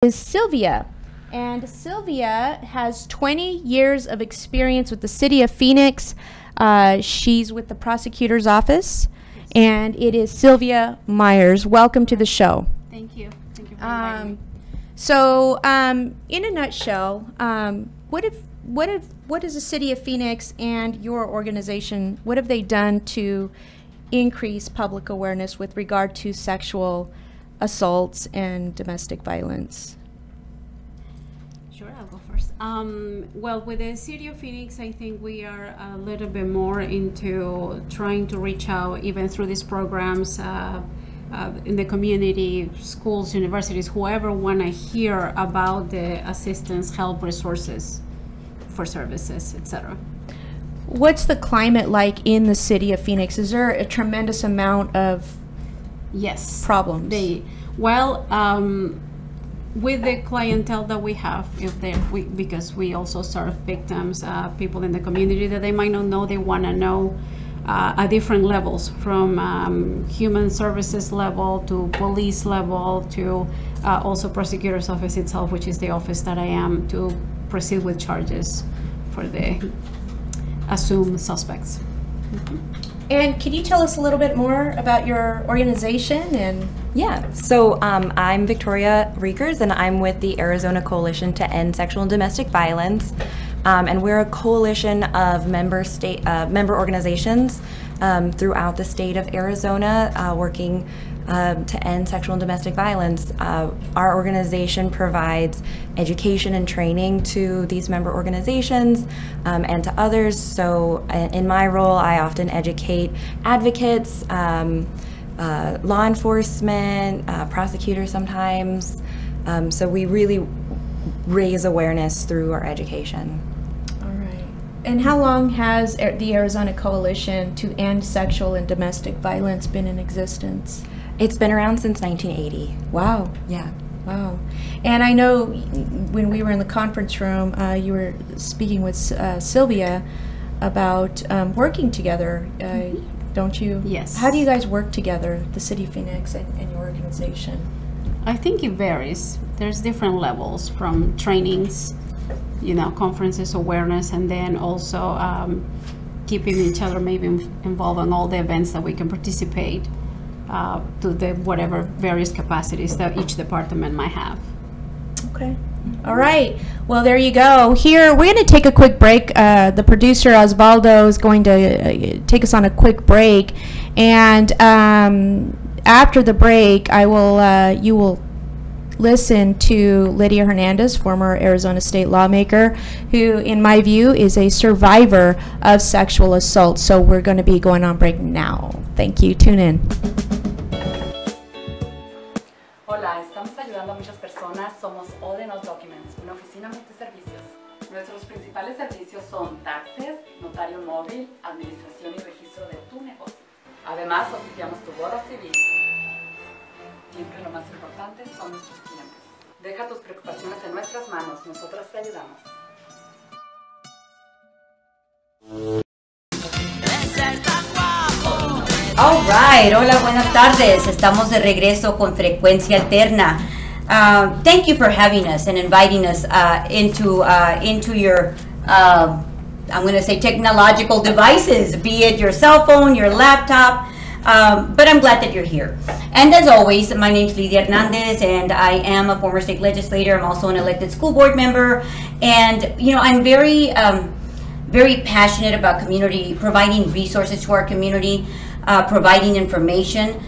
Is Sylvia. And Sylvia has 20 years of experience with the city of Phoenix. She's with the prosecutor's office, and it is Sylvia Myers. Welcome to the show. Thank you. Thank you for inviting me. So, in a nutshell, what is the city of Phoenix and your organization, what have they done to increase public awareness with regard to sexual assaults and domestic violence? Sure, I'll go first. Well, with the city of Phoenix, I think we are a little bit more into trying to reach out even through these programs in the community, schools, universities, whoever want to hear about the assistance, help, resources for services, etc. What's the climate like in the city of Phoenix? Is there a tremendous amount of problems? With the clientele that we have, because we also serve victims, people in the community that they might not know, they want to know at different levels, from human services level to police level to also prosecutor's office itself, which is the office that I am, to proceed with charges for the assumed suspects. And can you tell us a little bit more about your organization? And yeah, so I'm Victoria Riecher, and I'm with the Arizona Coalition to End Sexual and Domestic Violence, and we're a coalition of member organizations throughout the state of Arizona, working to end sexual and domestic violence. Our organization provides education and training to these member organizations and to others. So in my role, I often educate advocates, law enforcement, prosecutors sometimes. So we really raise awareness through our education. all right. And how long has the Arizona Coalition to End Sexual and Domestic Violence been in existence? It's been around since 1980. Wow. Yeah. Wow. And I know when we were in the conference room, you were speaking with Sylvia about working together, don't you? Yes. How do you guys work together, the City of Phoenix and your organization? I think it varies. There's different levels, from trainings, conferences, awareness, and then also keeping each other maybe involved in all the events that we can participate to the whatever various capacities that each department might have. Okay. All right. Well, there you go. Here, we're going to take a quick break. The producer, Osvaldo, is going to take us on a quick break. And after the break, you will listen to Lydia Hernandez, former Arizona state lawmaker, who, in my view, is a survivor of sexual assault. So we're going to be going on break now. Thank you. Tune in. Hola, estamos ayudando a muchas personas. Somos Onda Documents, una oficina multiservicios. Nuestros principales servicios son taxes, notario móvil, administración y registro de tu negocio. Además, oficiamos tu boda civil. Siempre lo más importante son nuestros clientes. Deja tus preocupaciones en nuestras manos, nosotros te ayudamos. All right, hola, buenas tardes. Estamos de regreso con Frecuencia Alterna. Thank you for having us and inviting us into your, I'm going to say, technological devices, be it your cell phone, your laptop, but I'm glad that you're here. And as always, my name is Lydia Hernandez, and I am a former state legislator. I'm also an elected school board member, and I'm very passionate about providing resources to our community. Providing information,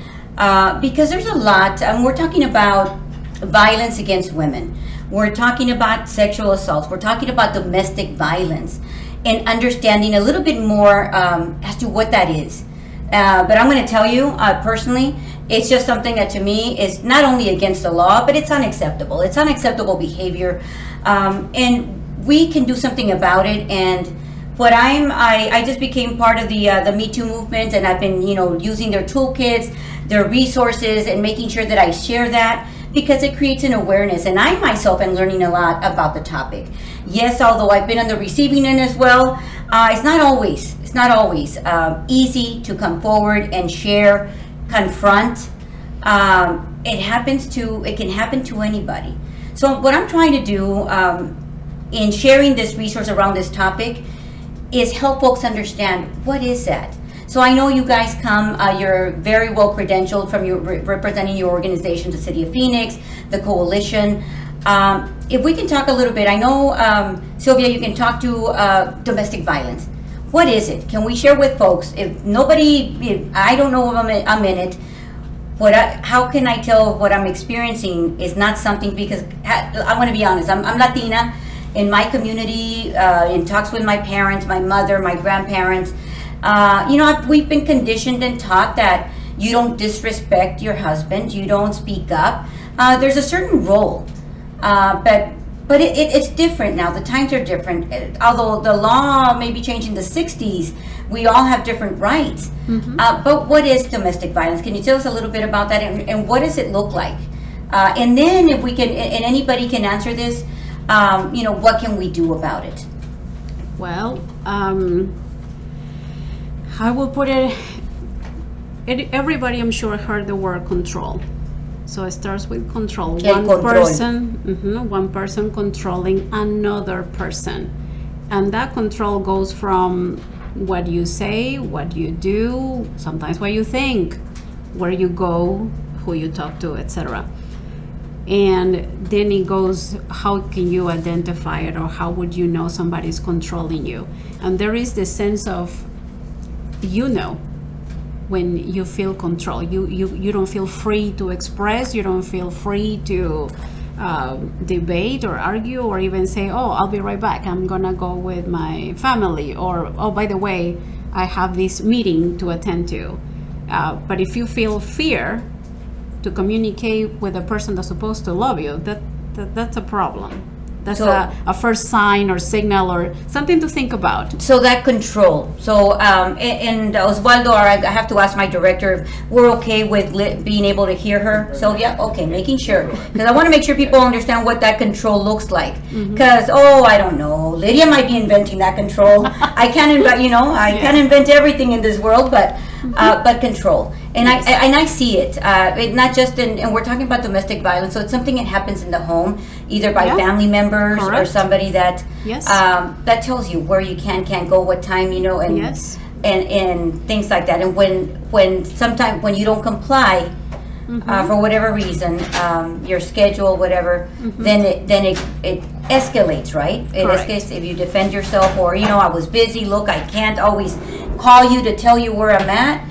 because there's a lot. We're talking about violence against women. We're talking about sexual assaults. We're talking about domestic violence, and understanding a little bit more as to what that is. But I'm going to tell you, personally, it's just something that to me is not only against the law, but it's unacceptable. It's unacceptable behavior, and we can do something about it. And what I just became part of the Me Too movement, and I've been using their toolkits, their resources, and making sure that I share that, because it creates an awareness. And I myself am learning a lot about the topic. Yes, although I've been on the receiving end as well, it's not always easy to come forward and share, confront. It can happen to anybody. So what I'm trying to do in sharing this resource around this topic is help folks understand what is that. So I know you guys come, you're very well credentialed from your representing your organization, the City of Phoenix, the Coalition. If we can talk a little bit, I know, Sylvia, you can talk to domestic violence. What is it? Can we share with folks? If nobody, I don't know if I'm in it, how can I tell what I'm experiencing is not something, because I want to be honest, I'm Latina. In my community, in talks with my parents, my mother, my grandparents, you know, we've been conditioned and taught that you don't disrespect your husband, you don't speak up. There's a certain role, but it's different now. The times are different. Although the law may be changed in the 60s, we all have different rights. But what is domestic violence? Can you tell us a little bit about that, and what does it look like? And then if we can, and anybody can answer this, you know, what can we do about it? Well, I will put it, everybody I'm sure heard the word control. So it starts with control. One person controlling another person. And that control goes from what you say, what you do, sometimes what you think, where you go, who you talk to, etc. And then it goes, how can you identify it, or how would you know somebody's controlling you? And there is this sense of, you know, when you feel control, you don't feel free to express, you don't feel free to debate or argue, or even say, oh, I'll be right back, I'm gonna go with my family, or oh, by the way, I have this meeting to attend to. But if you feel fear to communicate with a person that's supposed to love you, that's a problem. That's a first sign or signal or something to think about. So that control. So, and Osvaldo, I have to ask my director if we're okay with being able to hear her. So yeah, okay, making sure. Because I want to make sure people understand what that control looks like. Because, oh, I don't know, Lydia might be inventing that control. I can't invent, you know, I can't invent everything in this world, but control. And I see it, not just in, and we're talking about domestic violence, so it's something that happens in the home, either by family members or somebody that that tells you where you can't go, what time, you know, and and things like that. And when sometimes when you don't comply for whatever reason, your schedule, whatever, then it escalates, right? It escalates if you defend yourself, or, you know, I was busy, look, I can't always call you to tell you where I'm at.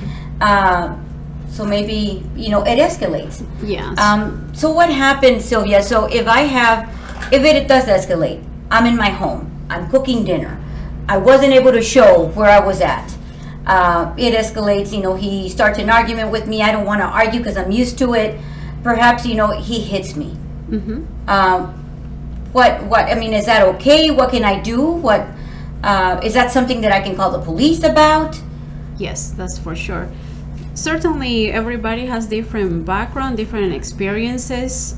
So maybe, you know, it escalates. Yes. So what happens, Sylvia? So if it does escalate, I'm in my home, I'm cooking dinner, I wasn't able to show where I was at. It escalates, you know, he starts an argument with me, I don't want to argue because I'm used to it. Perhaps, you know, he hits me. I mean, is that okay? What can I do? Is that something that I can call the police about? Yes, that's for sure. Certainly, everybody has different background, different experiences.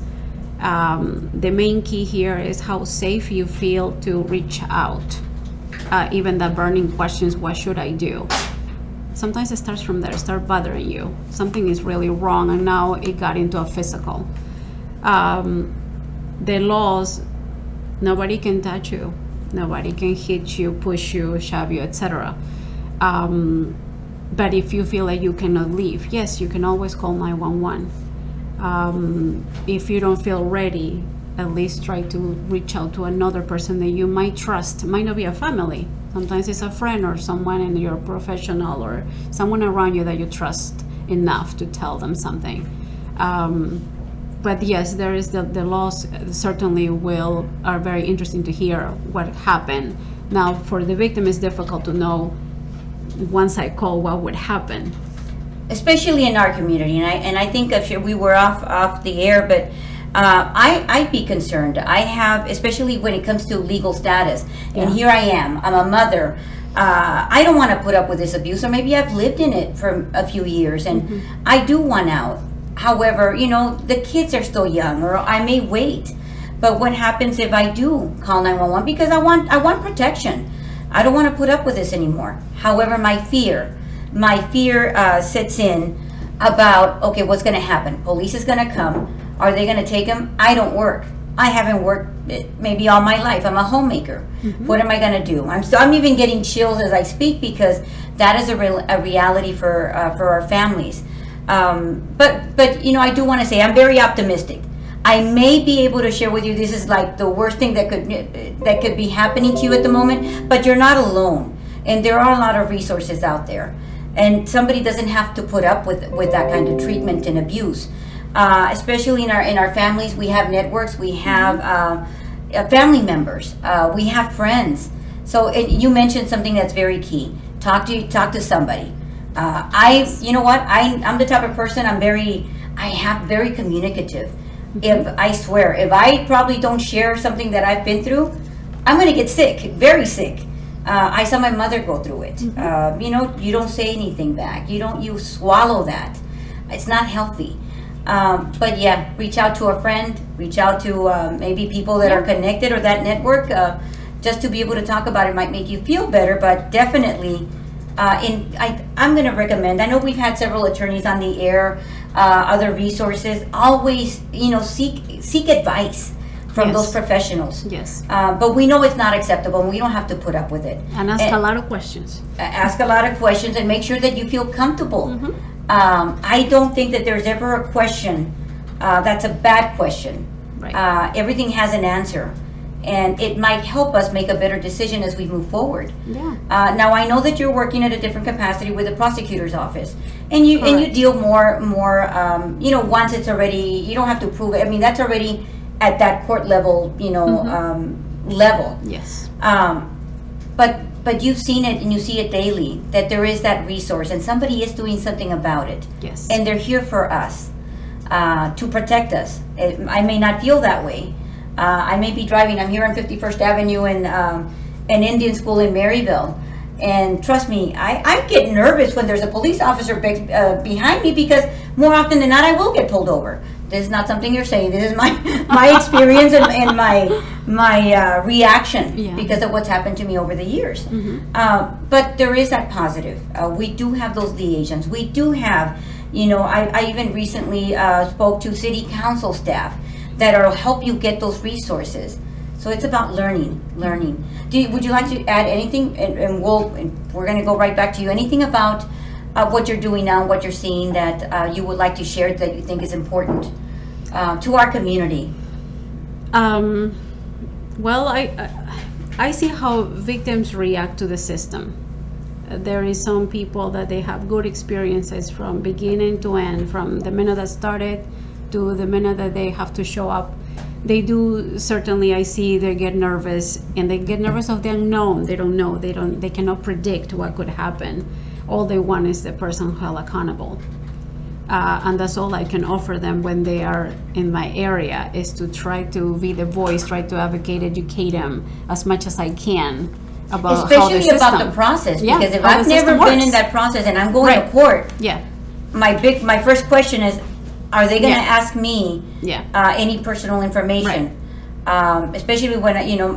The main key here is how safe you feel to reach out. Even the burning questions, what should I do? Sometimes it starts from there, start bothering you. Something is really wrong, and now it got into a physical. The laws, nobody can touch you. Nobody can hit you, push you, shove you, etc. But if you feel like you cannot leave, yes, you can always call 911. If you don't feel ready, at least try to reach out to another person that you might trust. It might not be a family. Sometimes it's a friend or someone in your professional or someone around you that you trust enough to tell them something. But yes, there is the laws certainly are very interesting to hear what happened. Now, for the victim, it's difficult to know once I call what would happen. Especially in our community, and I think we were off the air, but I'd be concerned. I have, especially when it comes to legal status, and here I am, I'm a mother. I don't want to put up with this abuse, or maybe I've lived in it for a few years, and I do want out. However, you know, the kids are still young, or I may wait. But what happens if I do call 911? Because I want protection. I don't want to put up with this anymore. However, my fear sets in about, okay, what's going to happen? Police is going to come. Are they going to take him? I don't work. I haven't worked maybe all my life. I'm a homemaker. What am I going to do? I'm even getting chills as I speak, because that is a reality for our families. But you know, I do want to say I'm very optimistic. I may be able to share with you, this is like the worst thing that could be happening to you at the moment, but you're not alone, and there are a lot of resources out there, and somebody doesn't have to put up with that kind of treatment and abuse. Especially in our families, we have networks, we have family members, we have friends. So you mentioned something that's very key. Talk to somebody. You know what? I'm the type of person. I'm very communicative. If I probably don't share something that I've been through, I'm going to get sick, very sick. I saw my mother go through it. You know, you don't say anything back. You swallow that. It's not healthy. But yeah, reach out to a friend, reach out to maybe people that are connected or that network, just to be able to talk about it might make you feel better. But definitely, I'm going to recommend, I know we've had several attorneys on the air, other resources, always, you know, seek advice from those professionals. Yes. But we know it's not acceptable, and we don't have to put up with it. And ask a lot of questions. Ask a lot of questions, and make sure that you feel comfortable. I don't think that there's ever a question that's a bad question. Right. Everything has an answer, and it might help us make a better decision as we move forward. Yeah. Now I know that you're working at a different capacity with the prosecutor's office, and you deal more. You know, once it's already, you don't have to prove it. I mean, that's already at that court level. You know, level. Yes. But you've seen it, and you see it daily, that there is that resource, and somebody is doing something about it. Yes. And they're here for us, to protect us. I may not feel that way. I may be driving, I'm here on 51st Avenue in an Indian school in Maryville. And trust me, I get nervous when there's a police officer behind me, because more often than not, I will get pulled over. This is not something you're saying. This is my experience and my reaction because of what's happened to me over the years. But there is that positive. We do have those liaisons. We do have, you know, I even recently spoke to city council staff that will help you get those resources. So it's about learning. Would you like to add anything? And we're going to go right back to you. Anything about what you're doing now, what you're seeing that you would like to share that you think is important to our community? Well, I see how victims react to the system. There is some people that they have good experiences from beginning to end, from the minute that started to the minute that they have to show up. They do, certainly I see they get nervous, and they get nervous of the unknown. They don't know, they cannot predict what could happen. All they want is the person held accountable. And that's all I can offer them when they are in my area, is to try to be the voice, try to advocate, educate them as much as I can about especially about the process, because if I've never been in that process and I'm going to court, my first question is, are they going to ask me any personal information? Especially when, you know,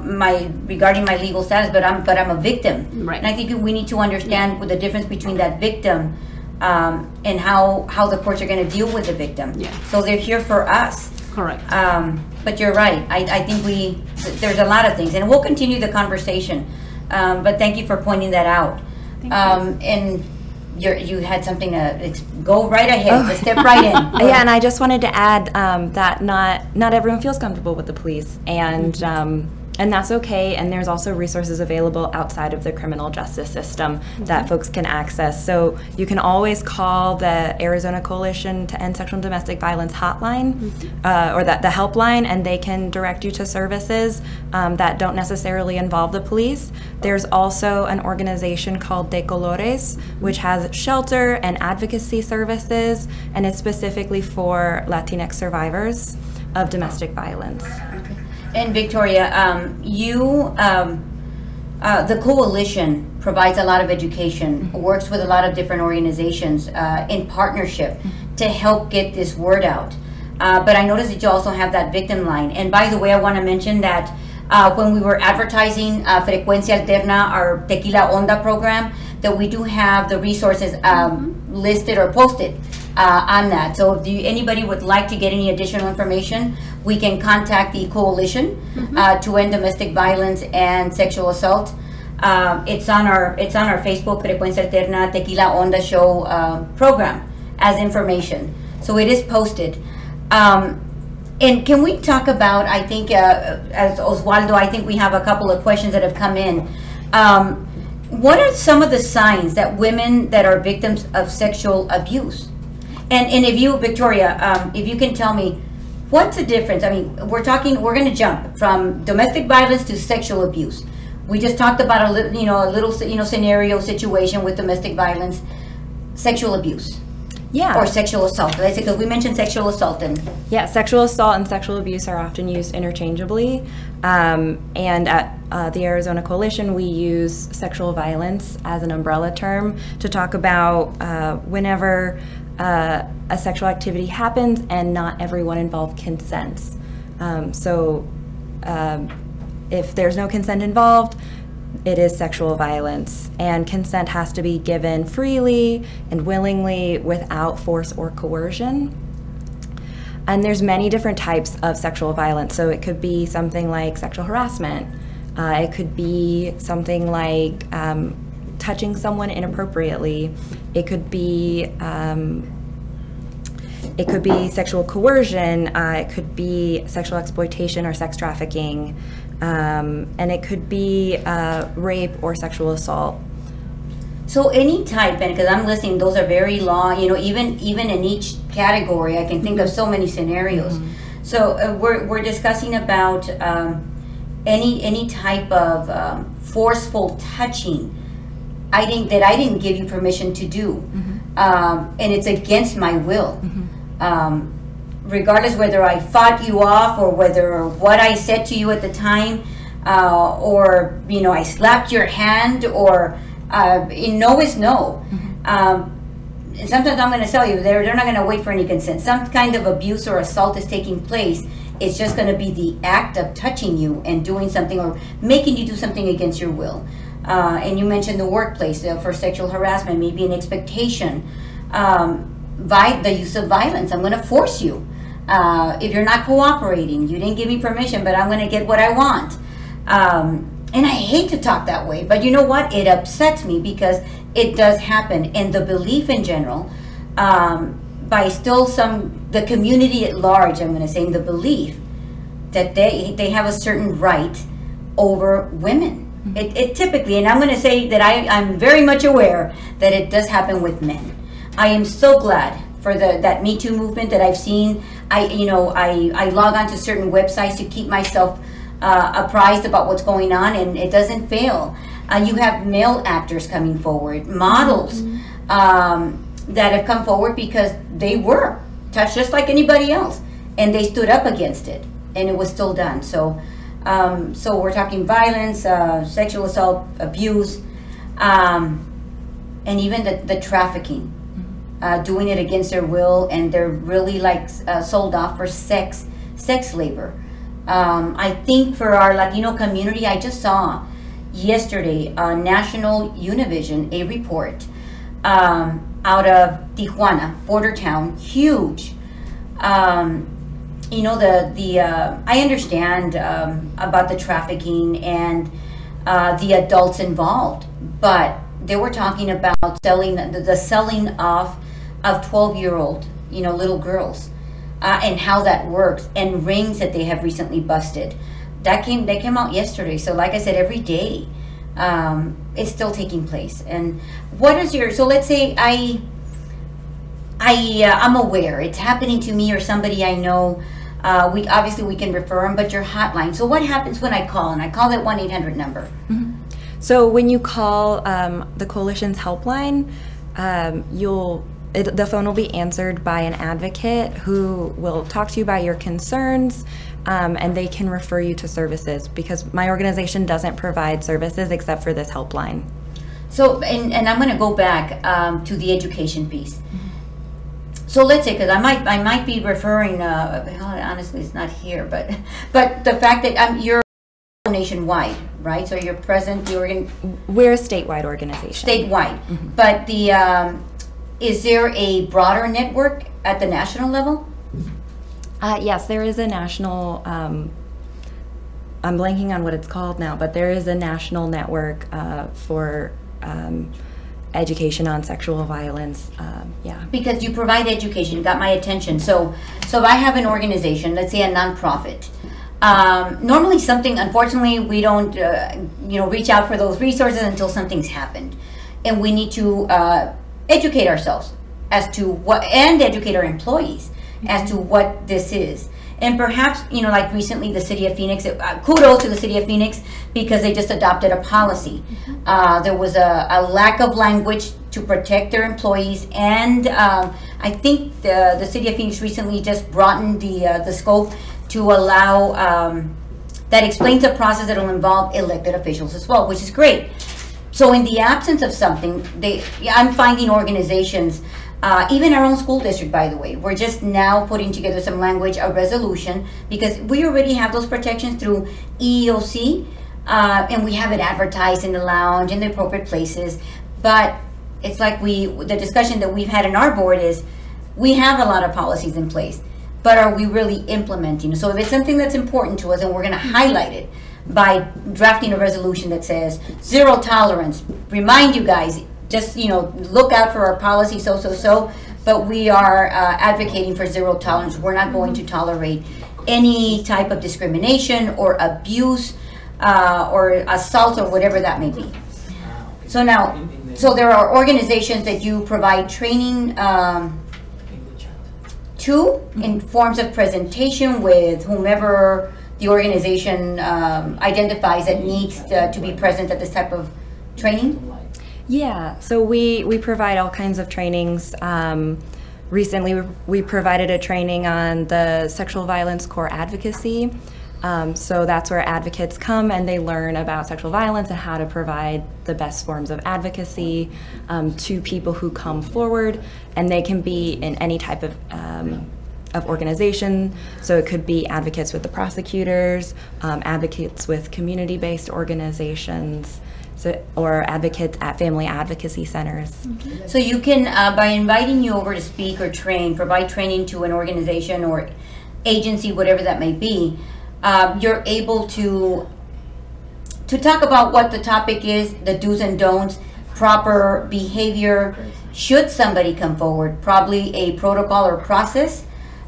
regarding my legal status, but I'm a victim, and I think we need to understand the difference between that victim and how the courts are going to deal with the victim. So they're here for us. Correct. But you're right. I think there's a lot of things, and we'll continue the conversation. But thank you for pointing that out. And you had something to go right ahead. Let's step right in. Yeah, and I just wanted to add that not everyone feels comfortable with the police, and that's okay. And there's also resources available outside of the criminal justice system that folks can access. So you can always call the Arizona Coalition to End Sexual and Domestic Violence hotline, or the helpline, and they can direct you to services that don't necessarily involve the police. There's also an organization called De Colores, which has shelter and advocacy services, and it's specifically for Latinx survivors of domestic violence. And Victoria, the coalition provides a lot of education, works with a lot of different organizations in partnership to help get this word out. But I noticed that you also have that victim line. And by the way, I want to mention that when we were advertising Frecuencia Alterna, our Tequila Onda program, that we do have the resources listed or posted on that. So if anybody would like to get any additional information, we can contact the coalition to end domestic violence and sexual assault. It's on our Facebook Frecuencia Alterna Tequila Onda show program as information. So it is posted. And can we talk about, I think, as Oswaldo, I think we have a couple of questions that have come in. What are some of the signs that women that are victims of sexual abuse? And if you, Victoria, if you can tell me, what's the difference? I mean, we're going to jump from domestic violence to sexual abuse. We just talked about a little scenario situation with domestic violence, sexual abuse. Yeah. Or sexual assault. Because we mentioned sexual assault. Yeah, sexual assault and sexual abuse are often used interchangeably. And at the Arizona Coalition, we use sexual violence as an umbrella term to talk about whenever a sexual activity happens and not everyone involved consents. If there's no consent involved, it is sexual violence, and consent has to be given freely and willingly without force or coercion. And there's many different types of sexual violence. So it could be something like sexual harassment. It could be something like touching someone inappropriately. It could be sexual coercion. It could be sexual exploitation or sex trafficking. And it could be rape or sexual assault. So any type, and because I'm listening, those are very long, even in each category, I can think of so many scenarios. So we're discussing about any type of forceful touching I didn't give you permission to do. And it's against my will. Regardless whether I fought you off or whether what I said to you at the time, or I slapped your hand, or no is no. And sometimes I'm going to tell you they're not going to wait for any consent. Some kind of abuse or assault is taking place. It's just going to be the act of touching you and doing something or making you do something against your will. And you mentioned the workplace for sexual harassment, maybe an expectation, the use of violence. I'm going to force you. If you're not cooperating, you didn't give me permission, but I'm going to get what I want. And I hate to talk that way, but you know what? It upsets me because it does happen. And the belief in general, by still the community at large, I'm going to say, in the belief that they have a certain right over women. It typically, and I'm going to say that I'm very much aware that it does happen with men. I am so glad for that Me Too movement that I've seen. I log on to certain websites to keep myself apprised about what's going on, and it doesn't fail. You have male actors coming forward, models that have come forward because they were touched just like anybody else, and they stood up against it, and it was still done. So we're talking violence, sexual assault, abuse, and even the trafficking, doing it against their will, and they're really like sold off for sex labor. I think for our Latino community, I just saw yesterday on National Univision a report out of Tijuana, border town, huge. I understand about the trafficking and the adults involved, but they were talking about the selling off of 12-year-old, little girls, and how that works, and rings that they have recently busted. They came out yesterday. So like I said, every day, it's still taking place. And what is so let's say I'm aware it's happening to me or somebody I know. We can refer them, but your hotline. So what happens when I call? And I call that 1-800 number. So when you call the Coalition's helpline, the phone will be answered by an advocate who will talk to you about your concerns, and they can refer you to services, because my organization doesn't provide services except for this helpline. So, and I'm going to go back to the education piece. So let's say, because I might be referring, honestly, it's not here, but the fact that you're nationwide, right? So you're present, we're a statewide organization. Statewide, but is there a broader network at the national level? Yes, there is a national, I'm blanking on what it's called now, but there is a national network for education on sexual violence. Yeah. Because you provide education, got my attention. So I have an organization, let's say a nonprofit. Normally unfortunately, we don't, reach out for those resources until something's happened. And we need to educate ourselves as to what, and educate our employees as to what this is. And perhaps, like recently the city of Phoenix, kudos to the city of Phoenix because they just adopted a policy. There was a lack of language to protect their employees, and I think the city of Phoenix recently just broadened the scope to allow, that explains a process that will involve elected officials as well, which is great. So in the absence of something, I'm finding organizations, even our own school district, by the way, we're just now putting together some language, a resolution, because we already have those protections through EEOC, and we have it advertised in the lounge, in the appropriate places. But it's like the discussion that we've had in our board is, we have a lot of policies in place, but are we really implementing? So if it's something that's important to us, and we're gonna highlight it by drafting a resolution that says, zero tolerance, remind you guys, just look out for our policy, but we are advocating for zero tolerance. We're not going to tolerate any type of discrimination or abuse or assault or whatever that may be. So there are organizations that you provide training to in forms of presentation with whomever the organization identifies that needs to be present at this type of training? Yeah, so we provide all kinds of trainings. Recently, we provided a training on the sexual violence core advocacy. So that's where advocates come and they learn about sexual violence and how to provide the best forms of advocacy to people who come forward, and they can be in any type of organization. So it could be advocates with the prosecutors, advocates with community-based organizations, or advocates at family advocacy centers. Mm-hmm. So you can, by inviting you over to speak or train, provide training to an organization or agency, whatever that may be, you're able to talk about what the topic is, the do's and don'ts, proper behavior, should somebody come forward, probably a protocol or process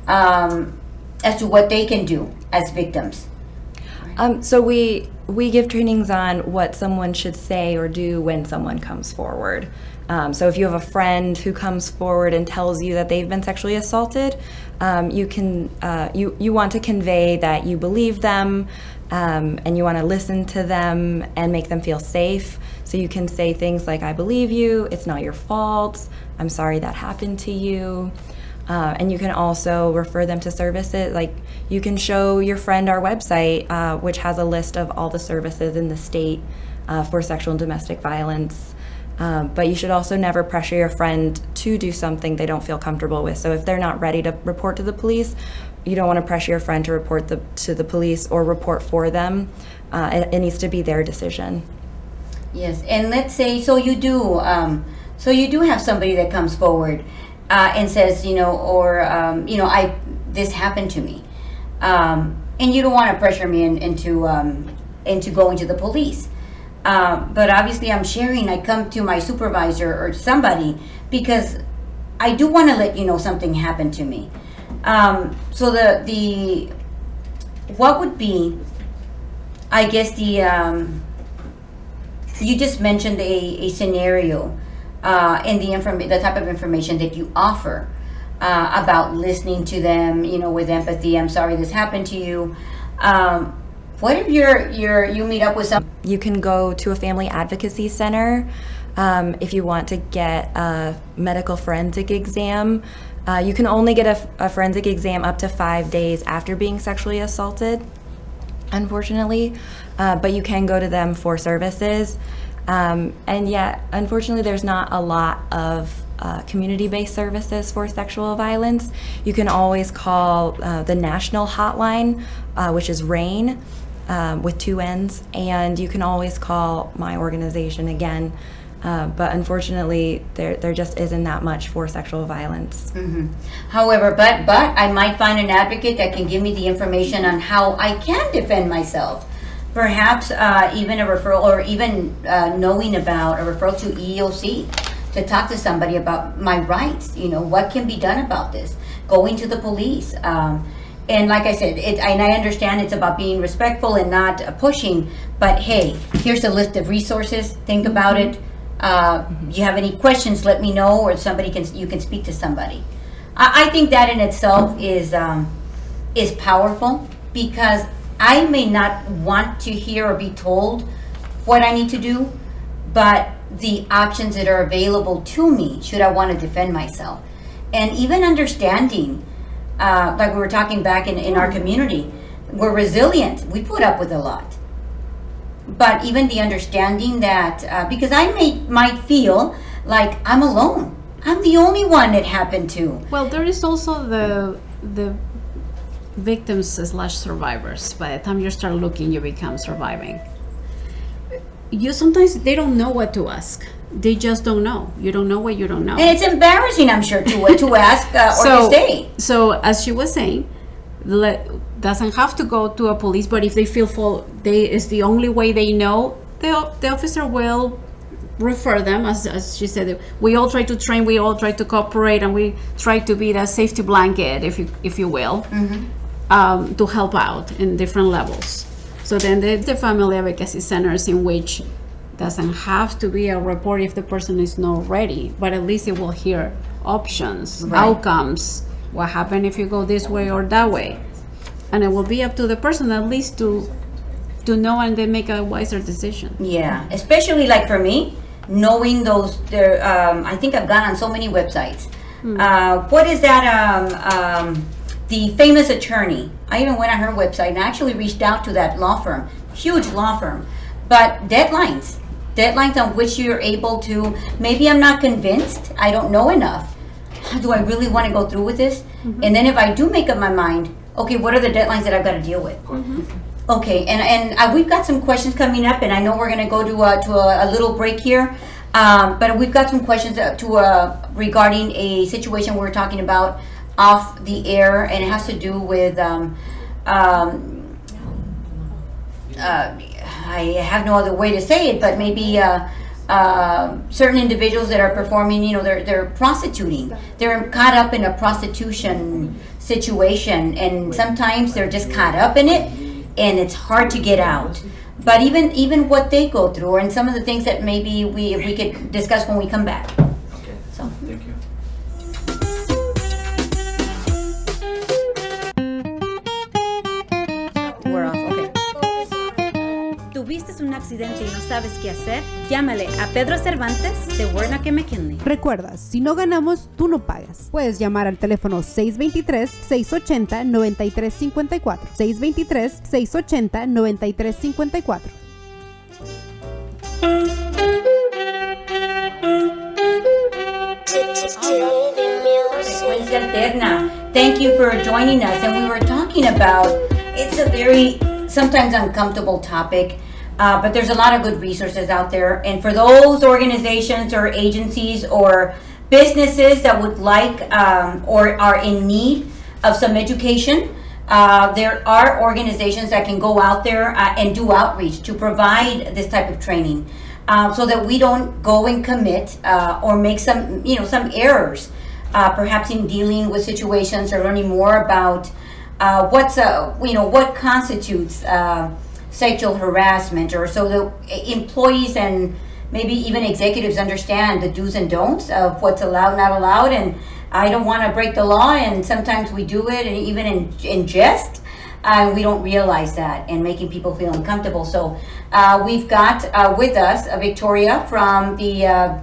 as to what they can do as victims. So we give trainings on what someone should say or do when someone comes forward. So if you have a friend who comes forward and tells you that they've been sexually assaulted, you want to convey that you believe them, and you want to listen to them and make them feel safe. So you can say things like, I believe you, it's not your fault, I'm sorry that happened to you. And you can also refer them to services. Like, you can show your friend our website, which has a list of all the services in the state for sexual and domestic violence. But you should also never pressure your friend to do something they don't feel comfortable with. So if they're not ready to report to the police, you don't want to pressure your friend to report to the police or report for them. It needs to be their decision. Yes, and let's say, so you do have somebody that comes forward and says, this happened to me, and you don't want to pressure me into going to the police. But obviously I'm sharing, I come to my supervisor or somebody because I do want to let you know something happened to me. So what would be, I guess you just mentioned a scenario in the type of information that you offer about listening to them, with empathy. I'm sorry this happened to you. What if you meet up with some? You can go to a family advocacy center if you want to get a medical forensic exam. You can only get a forensic exam up to 5 days after being sexually assaulted, unfortunately, but you can go to them for services. And yet, unfortunately, there's not a lot of community-based services for sexual violence. You can always call the national hotline, which is RAIN, with 2 N's, and you can always call my organization again, But unfortunately, there just isn't that much for sexual violence. However, but I might find an advocate that can give me the information on how I can defend myself. Perhaps even a referral, or even knowing about a referral to EEOC to talk to somebody about my rights. You know, what can be done about this? Going to the police. And like I said, and I understand it's about being respectful and not pushing, but hey, here's a list of resources. Think about it. You have any questions, let me know, or you can speak to somebody. I think that in itself is powerful, because I may not want to hear or be told what I need to do, but the options that are available to me should I want to defend myself. And even understanding, like we were talking back in our community, we're resilient. We put up with a lot. But even the understanding that, because I might feel like I'm alone. I'm the only one it happened to. Well, there is also the victims / survivors. By the time you start looking, you become surviving. Sometimes they don't know what to ask. They just don't know. You don't know what you don't know. And it's embarrassing, I'm sure, to ask or to say. So as she was saying, doesn't have to go to a police, but if they feel is the only way they know, the officer will refer them. As she said, we all try to train, we all try to cooperate, and we try to be that safety blanket, if you will, to help out in different levels. So then the family advocacy centers, in which doesn't have to be a report if the person is not ready, but at least it will hear options, outcomes, what happened if you go this way or that way. And it will be up to the person at least to know and then make a wiser decision. Yeah, especially like for me, knowing those, I think I've gone on so many websites. What is that, the famous attorney? I even went on her website and actually reached out to that law firm, huge law firm. But deadlines on which you're able to, maybe I'm not convinced, I don't know enough. Do I really want to go through with this? And then if I do make up my mind, okay, what are the deadlines that I've got to deal with? Okay, and we've got some questions coming up, and I know we're going to go to a little break here, but we've got some questions regarding a situation we're talking about off the air, and it has to do with I have no other way to say it, but maybe certain individuals that are performing, you know, they're prostituting. They're caught up in a prostitution situation, and sometimes they're just caught up in it, and it's hard to get out. But even what they go through, and some of the things that maybe we could discuss when we come back. Okay. So Thank you. We're off. Okay. ¿Tuviste un accidente y no sabes qué hacer? Llámale a Pedro Cervantes de Wernicke McKinley. Recuerda, si no ganamos, tú no pagas. Puedes llamar al teléfono 623-680-9354. 623-680-9354. Frecuencia Alterna. Thank you for joining us. And we were talking about, it's a very sometimes uncomfortable topic, but there's a lot of good resources out there. And for those organizations or agencies or businesses that would like or are in need of some education, there are organizations that can go out there and do outreach to provide this type of training, so that we don't go and commit or make some errors, perhaps in dealing with situations or learning more about what constitutes sexual harassment, or so the employees and maybe even executives understand the do's and don'ts of what's allowed, not allowed. And I don't want to break the law, and sometimes we do it, and even in jest, we don't realize that, and making people feel uncomfortable. So we've got with us Victoria from the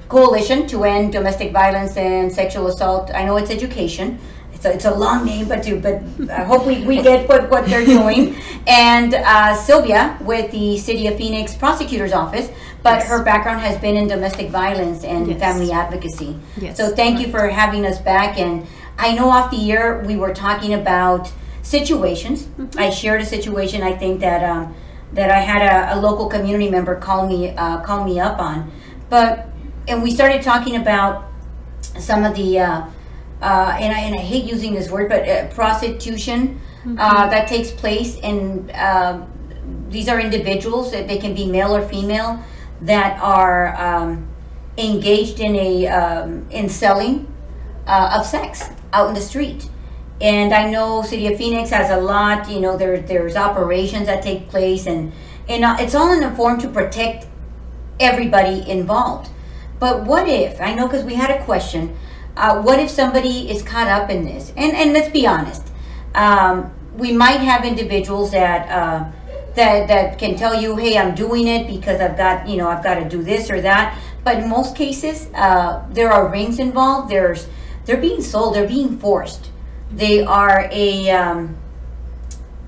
Coalition to End Domestic Violence and Sexual Assault. I know it's education. It's a long name, but I hope we get what they're doing. And Sylvia with the City of Phoenix Prosecutor's Office, but her background has been in domestic violence and family advocacy. So thank you for having us back. And I know off the air we were talking about situations. I shared a situation, I think, that I had a local community member call me up on. And we started talking about some of the, and I hate using this word, but prostitution that takes place, and these are individuals that they can be male or female that are engaged in in selling of sex out in the street. And I know City of Phoenix has a lot, you know, there's operations that take place, and it's all in the form to protect everybody involved. But what if, I know because we had a question, what if somebody is caught up in this? And let's be honest, we might have individuals that that can tell you, hey, I'm doing it because I've got to do this or that. But in most cases, there are rings involved. They're being sold. They're being forced. They are I'm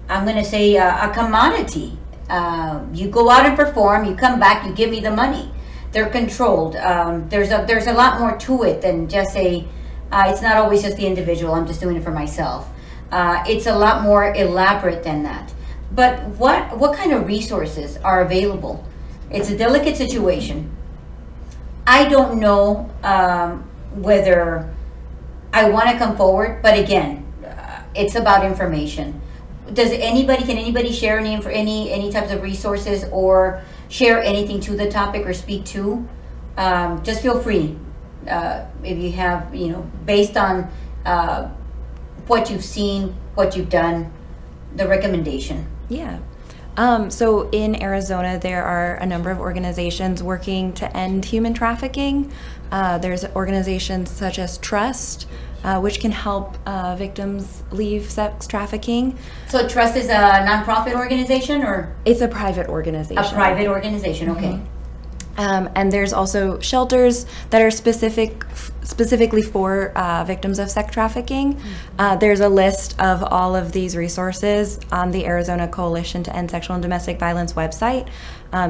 going to say a commodity. You go out and perform. You come back. You give me the money. They're controlled. There's a lot more to it than just it's not always just the individual. I'm just doing it for myself. It's a lot more elaborate than that. But what kind of resources are available? It's a delicate situation. I don't know whether I want to come forward, but again, it's about information. Can anybody share any types of resources or share anything to the topic or speak to? Just feel free if you have, based on what you've seen, what you've done, the recommendation. Yeah. So in Arizona, there are a number of organizations working to end human trafficking. There's organizations such as Trust, which can help victims leave sex trafficking. So Trust is a nonprofit organization, or? It's a private organization. A private organization, okay. And there's also shelters that are specifically for victims of sex trafficking. There's a list of all of these resources on the Arizona Coalition to End Sexual and Domestic Violence website.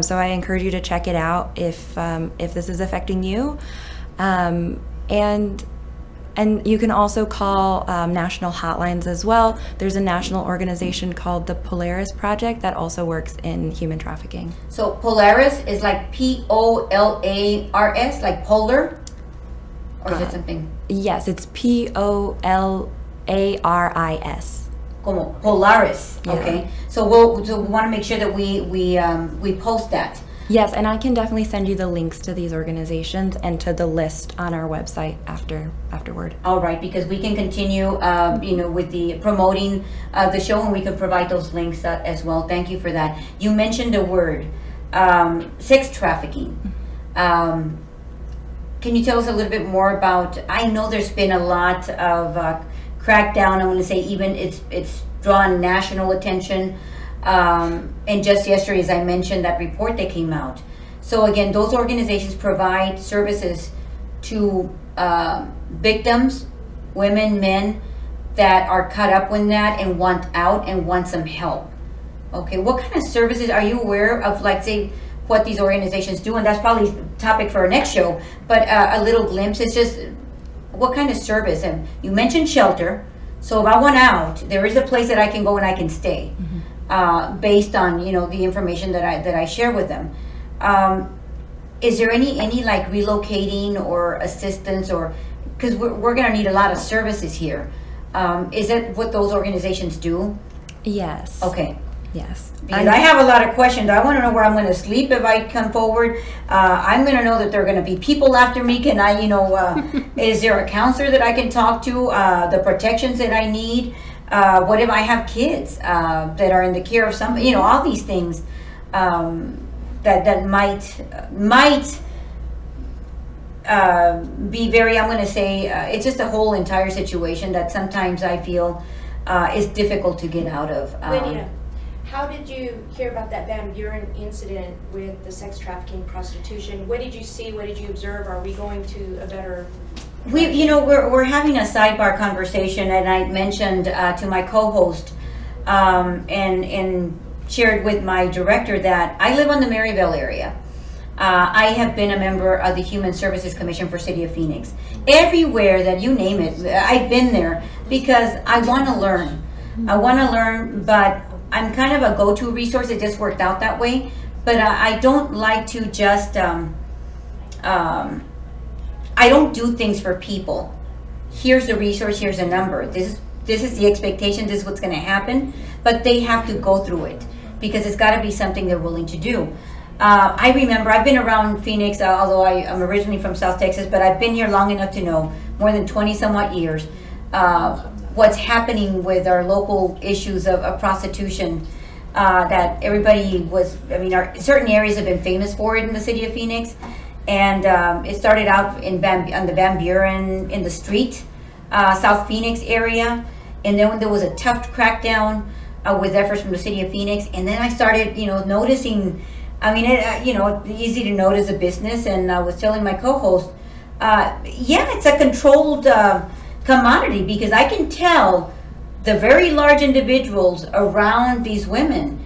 So I encourage you to check it out if this is affecting you. And you can also call national hotlines as well. There's a national organization called the Polaris Project that also works in human trafficking. So Polaris is like P-O-L-A-R-S, like polar? Or is it something? Yes, it's P-O-L-A-R-I-S. Como Polaris, Yeah. Okay. So we want to make sure that we post that. Yes, and I can definitely send you the links to these organizations and to the list on our website afterward. All right, because we can continue, with the promoting the show, and we can provide those links as well. Thank you for that. You mentioned a word, sex trafficking. Can you tell us a little bit more about? I know there's been a lot of crackdown. I want to say even it's drawn national attention. And just yesterday, as I mentioned, that report that came out. So again, those organizations provide services to victims, women, men that are caught up in that and want out and want some help. Okay, what kind of services are you aware of, like, say, what these organizations do? And that's probably a topic for our next show, but a little glimpse. It's just, what kind of service? And you mentioned shelter. So if I want out, there is a place that I can go and I can stay. Based on the information that I share with them. Is there any like relocating or assistance, or because we're going to need a lot of services here? Is that what those organizations do? Yes. Okay. Yes. Because I have a lot of questions. I want to know where I'm going to sleep if I come forward. I'm going to know that there are going to be people after me. Can I, is there a counselor that I can talk to? The protections that I need. What if I have kids that are in the care of somebody? All these things that might be very, I'm going to say, it's just a whole entire situation that sometimes I feel is difficult to get out of. Lydia, how did you hear about that Van Buren incident with the sex trafficking, prostitution? What did you see? What did you observe? Are we going to a better... We're having a sidebar conversation, and I mentioned to my co-host and shared with my director that I live on the Maryville area. I have been a member of the Human Services Commission for City of Phoenix. Everywhere that you name it, I've been there because I want to learn. But I'm kind of a go-to resource. It just worked out that way. But I don't like to just I don't do things for people. Here's the resource, here's a number. This is the expectation, this is what's going to happen, but they have to go through it because it's got to be something they're willing to do. I remember, I've been around Phoenix, although I'm originally from South Texas, but I've been here long enough to know, more than 20 somewhat years, what's happening with our local issues of prostitution, that everybody was, I mean, certain areas have been famous for it in the city of Phoenix. And it started out on the Van Buren in the street, South Phoenix area. And then when there was a tough crackdown with efforts from the city of Phoenix. And then I started, noticing, I mean, easy to notice a business. And I was telling my co-host, yeah, it's a controlled commodity, because I can tell the very large individuals around these women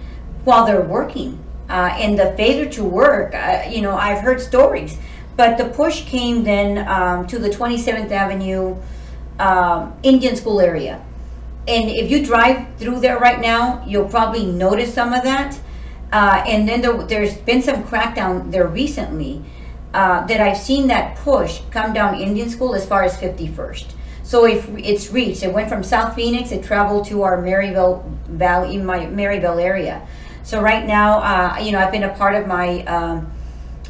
while they're working. And the failure to work, I've heard stories, but the push came then to the 27th Avenue Indian School area. And if you drive through there right now, you'll probably notice some of that. And then there's been some crackdown there recently that I've seen that push come down Indian School as far as 51st. So if it's reached, it went from South Phoenix, it traveled to our Maryville Valley, in my Maryville area. So right now, I've been a part of my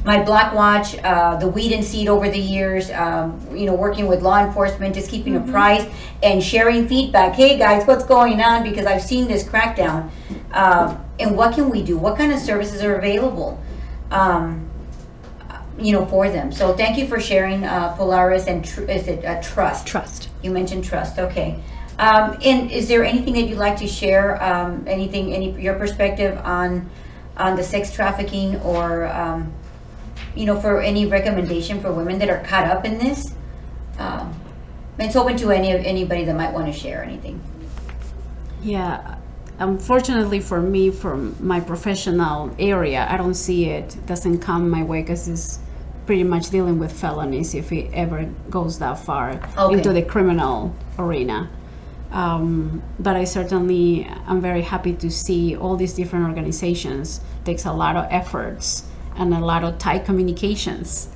my Block Watch, the Weed and Seed over the years, working with law enforcement, just keeping apprised and sharing feedback. Hey guys, what's going on? Because I've seen this crackdown. And what can we do? What kind of services are available, for them? So thank you for sharing, Polaris, and is it trust? Trust. You mentioned trust, okay. And is there anything that you'd like to share, your perspective on the sex trafficking, or, for any recommendation for women that are caught up in this? It's open to anybody that might want to share anything. Yeah, unfortunately for me, from my professional area, I don't see it. It doesn't come my way, because it's pretty much dealing with felonies if it ever goes that far into the criminal arena. But I certainly am very happy to see all these different organizations. It takes a lot of efforts and a lot of tight communications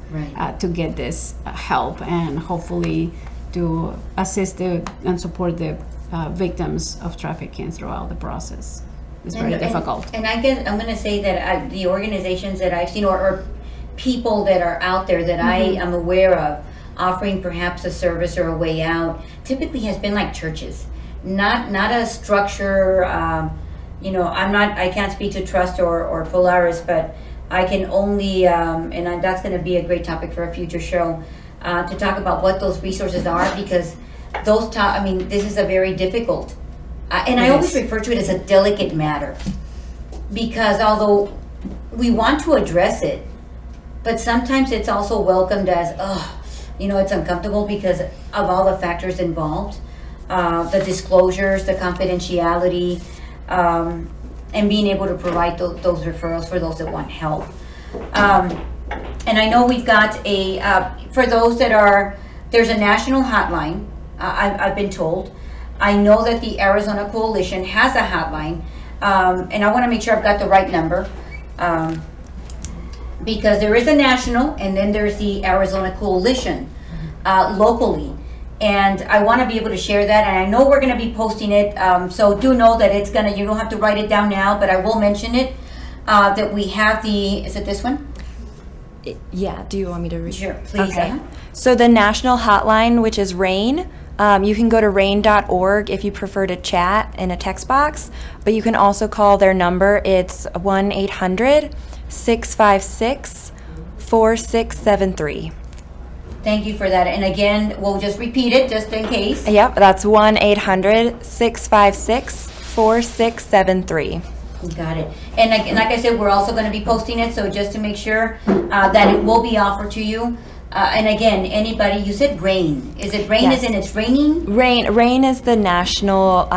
to get this help, and hopefully to assist and support the victims of trafficking throughout the process. It's very difficult. And I guess I'm going to say that the organizations that I've seen, or people that are out there that I am aware of, offering perhaps a service or a way out, typically has been like churches, not a structure. I can't speak to Trust or Polaris, but I can only, that's going to be a great topic for a future show, to talk about what those resources are, because this is a very difficult, and I always refer to it as a delicate matter, because although we want to address it, but sometimes it's also welcomed as, it's uncomfortable because of all the factors involved, the disclosures, the confidentiality, and being able to provide those referrals for those that want help. And I know we've got for those that there's a national hotline, I've been told. I know that the Arizona Coalition has a hotline, and I want to make sure I've got the right number. Because there is a national, and then there's the Arizona Coalition locally, and I want to be able to share that. And I know we're going to be posting it, so do know that it's gonna. You don't have to write it down now, but I will mention it. That we have is it this one? Yeah. Do you want me to read? Sure, please. Okay. So the national hotline, which is RAIN. You can go to rain.org if you prefer to chat in a text box, but you can also call their number. It's 1-800-656-4673. Thank you for that. And again, we'll just repeat it just in case. Yep, that's 1-800-656-4673. Got it. And like I said, we're also going to be posting it, so just to make sure that it will be offered to you. And again, anybody, you said RAIN. Is it RAIN as in it's raining? RAIN is the national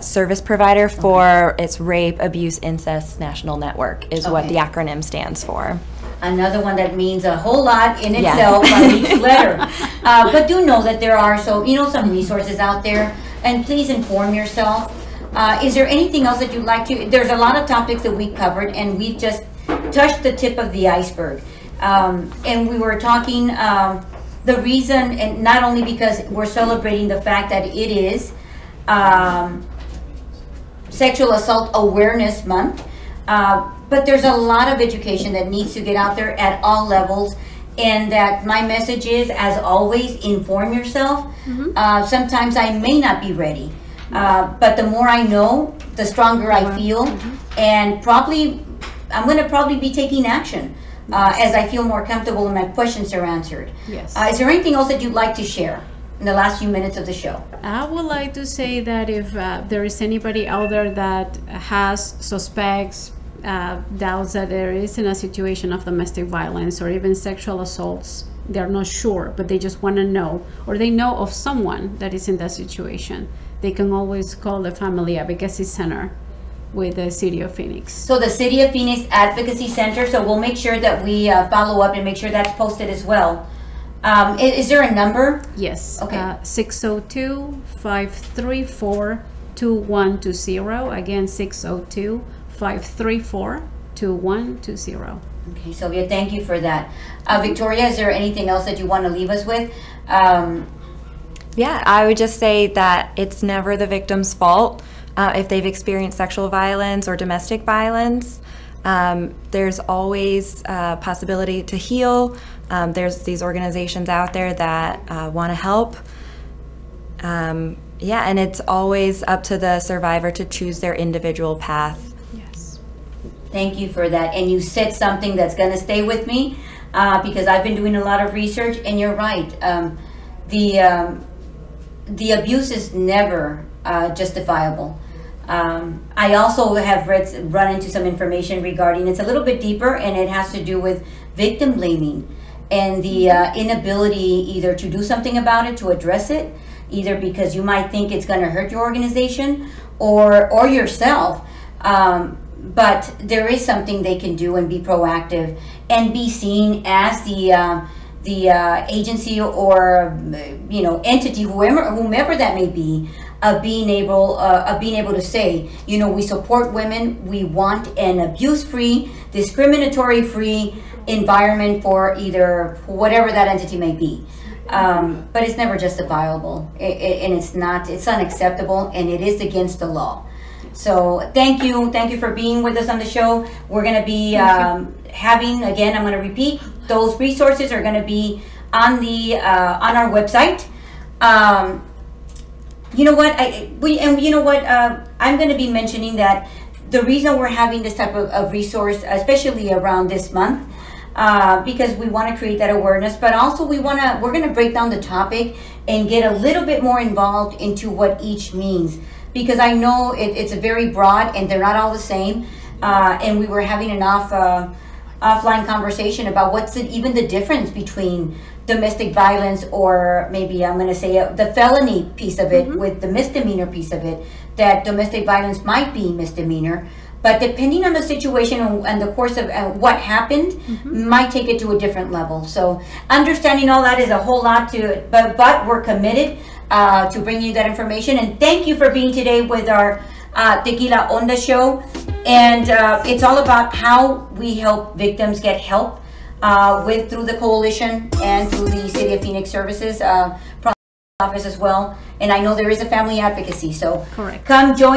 service provider for its Rape, Abuse, Incest National Network is what the acronym stands for. Another one that means a whole lot in itself on each letter. But do know that there are some resources out there, and please inform yourself. Is there anything else that you'd like to? There's a lot of topics that we covered, and we've just touched the tip of the iceberg. And we were talking the reason, and not only because we're celebrating the fact that it is Sexual Assault Awareness Month, but there's a lot of education that needs to get out there at all levels. And that my message is, as always, inform yourself. Sometimes I may not be ready, but the more I know, the stronger I feel, and I'm going to probably be taking action as I feel more comfortable and my questions are answered. Yes. Is there anything else that you'd like to share in the last few minutes of the show? I would like to say that if there is anybody out there that suspects, doubts that there is in a situation of domestic violence or even sexual assaults, they're not sure, but they just want to know, or they know of someone that is in that situation, they can always call the Family Advocacy Center with the City of Phoenix. So the City of Phoenix Advocacy Center, so we'll make sure that we follow up and make sure that's posted as well. Is there a number? Yes. Okay. 602-534-2120. Again, 602-534-2120. Okay, Sylvia, thank you for that. Victoria, is there anything else that you want to leave us with? Yeah, I would just say that it's never the victim's fault if they've experienced sexual violence or domestic violence. There's always a possibility to heal. There's these organizations out there that want to help. Yeah, and it's always up to the survivor to choose their individual path. Yes. Thank you for that. And you said something that's going to stay with me because I've been doing a lot of research, and you're right. The abuse is never justifiable. I also have run into some information regarding, it's a little bit deeper, and it has to do with victim blaming and the inability either to do something about it, to address it, either because you might think it's going to hurt your organization or yourself. But there is something they can do and be proactive and be seen as the agency or entity, whomever that may be, of being able to say, we support women. We want an abuse-free, discriminatory-free environment for either whatever that entity may be. But it's never justifiable, and it's unacceptable, and it is against the law. So thank you for being with us on the show. We're going to be having, again, I'm going to repeat, those resources are going to be on our website. I'm going to be mentioning that the reason we're having this type of resource, especially around this month, because we want to create that awareness, but also we're going to break down the topic and get a little bit more involved into what each means, because I know it's a very broad and they're not all the same. And we were having an offline conversation about what's even the difference between domestic violence, or maybe I'm going to say the felony piece of it with the misdemeanor piece of it, that domestic violence might be misdemeanor, but depending on the situation and the course of what happened, might take it to a different level. So understanding all that is a whole lot to it, but we're committed to bringing you that information. And thank you for being today with our Tequila Onda show. And it's all about how we help victims get help through the coalition and through the City of Phoenix Services office as well. And I know there is a family advocacy, so correct. Come join